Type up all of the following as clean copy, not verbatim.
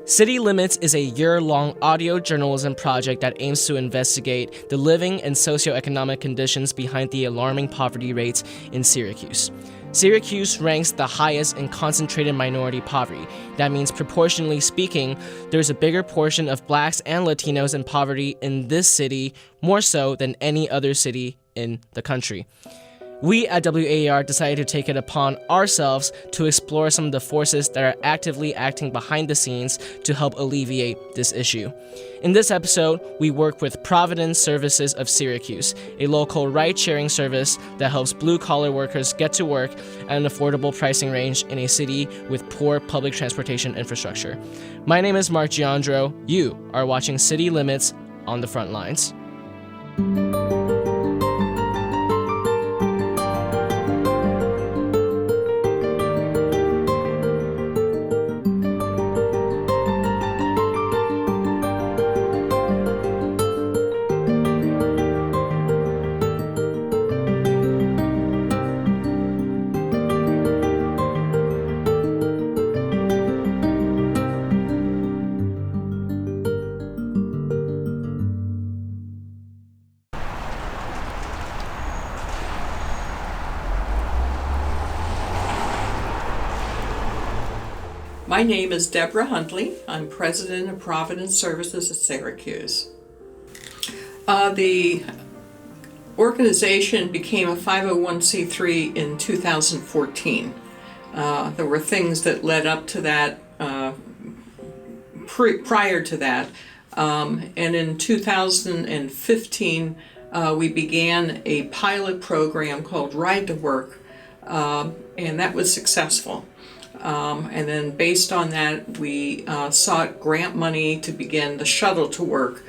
City Limits is a year-long audio journalism project that aims to investigate the living and socioeconomic conditions behind the alarming poverty rates in Syracuse. Syracuse ranks the highest in concentrated minority poverty. That means, proportionally speaking, there's a bigger portion of Blacks and Latinos in poverty in this city, more so than any other city in the country. We at WAER decided to take it upon ourselves to explore some of the forces that are actively acting behind the scenes to help alleviate this issue. In this episode, we work with Providence Services of Syracuse, a local ride-sharing service that helps blue-collar workers get to work at an affordable pricing range in a city with poor public transportation infrastructure. My name is Mark Giandro. You are watching City Limits on the Front Lines. My name is Deborah Huntley. I'm president of Providence Services of Syracuse. The organization became a 501c3 in 2014. There were things that led up to that, prior to that. And in 2015, we began a pilot program called Ride to Work, and that was successful. And then based on that, we sought grant money to begin the Shuttle to Work,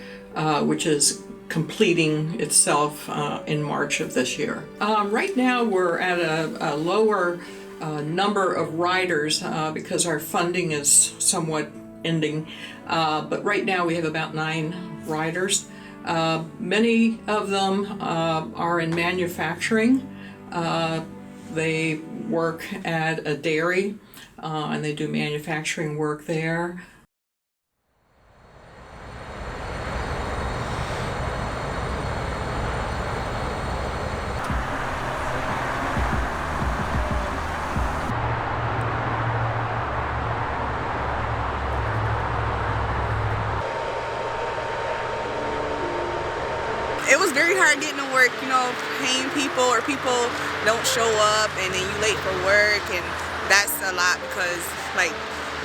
which is completing itself in March of this year. Right now we're at a lower number of riders because our funding is somewhat ending, but right now we have about 9 riders. Many of them are in manufacturing. They work at a dairy. And they do manufacturing work there. It was very hard getting to work, paying people or people don't show up and then you late for work, and that's a lot because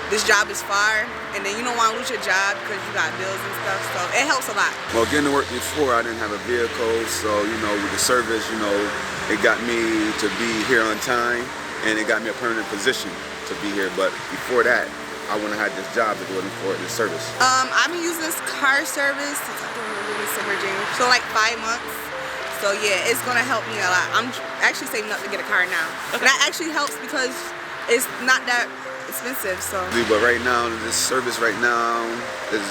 this job is far and then you don't want to lose your job because you got bills and stuff, so it helps a lot. Well, getting to work before, I didn't have a vehicle, so with the service, it got me to be here on time and it got me a permanent position to be here, but before that, I wouldn't have had this job if it wasn't for this service. I've been using this car service since I've been living in Virginia, so 5 months. So yeah, it's gonna help me a lot. I'm actually saving up to get a car now. Okay. That actually helps because it's not that expensive, so. But right now, this service right now is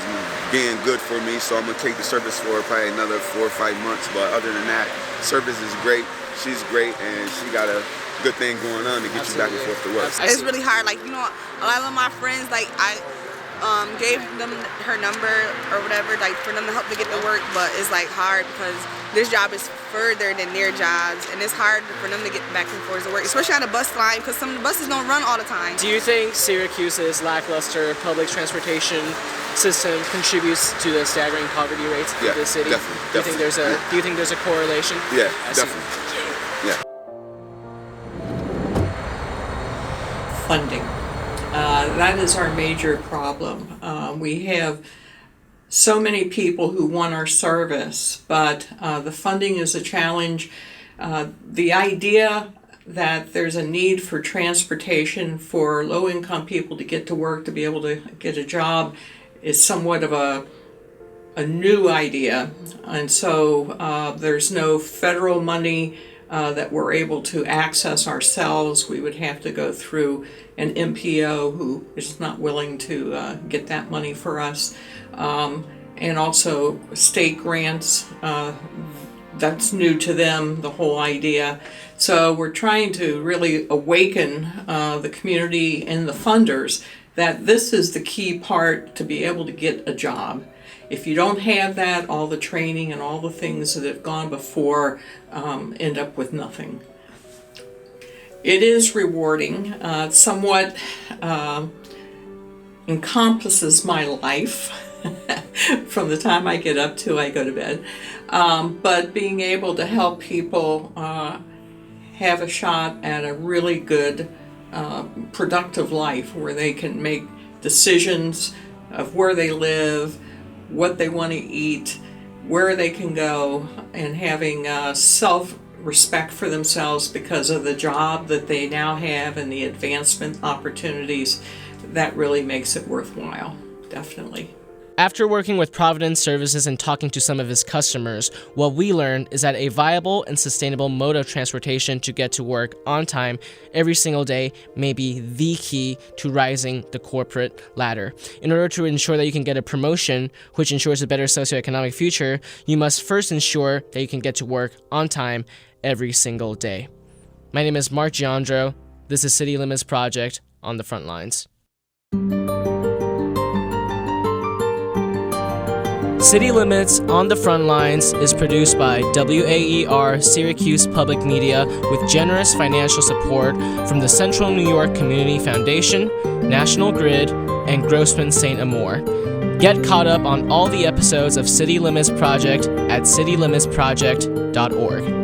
being good for me, so I'm gonna take the service for probably another 4 or 5 months. But other than that, service is great. She's great, and she got a good thing going on to get you back and forth to work. It's really hard. A lot of my friends, I gave them her number or whatever, for them to help to get to work, but it's hard because this job is further than their jobs, and it's hard for them to get back and forth to work, especially on the bus line because some of the buses don't run all the time. Do you think Syracuse's lackluster public transportation system contributes to the staggering poverty rates of the city? Definitely. Do you think there's a correlation? Yeah, definitely. Yeah. Funding. That is our major problem. We have so many people who want our service, but the funding is a challenge. The idea that there's a need for transportation for low-income people to get to work, to be able to get a job, is somewhat of a new idea. And so there's no federal money that we're able to access ourselves. We would have to go through an MPO who is not willing to get that money for us. And also state grants that's new to them, the whole idea. So we're trying to really awaken the community and the funders that this is the key part to be able to get a job. If you don't have that, all the training and all the things that have gone before end up with nothing. It is rewarding, somewhat encompasses my life from the time I get up to I go to bed. But being able to help people have a shot at a really good, productive life where they can make decisions of where they live, what they want to eat, where they can go, and having self-respect for themselves because of the job that they now have and the advancement opportunities, that really makes it worthwhile, definitely. After working with Providence Services and talking to some of his customers, what we learned is that a viable and sustainable mode of transportation to get to work on time every single day may be the key to rising the corporate ladder. In order to ensure that you can get a promotion, which ensures a better socioeconomic future, you must first ensure that you can get to work on time every single day. My name is Mark Giandro. This is City Limits Project on the Front Lines. City Limits on the Front Lines is produced by WAER Syracuse Public Media with generous financial support from the Central New York Community Foundation, National Grid, and Grossman St. Amour. Get caught up on all the episodes of City Limits Project at citylimitsproject.org.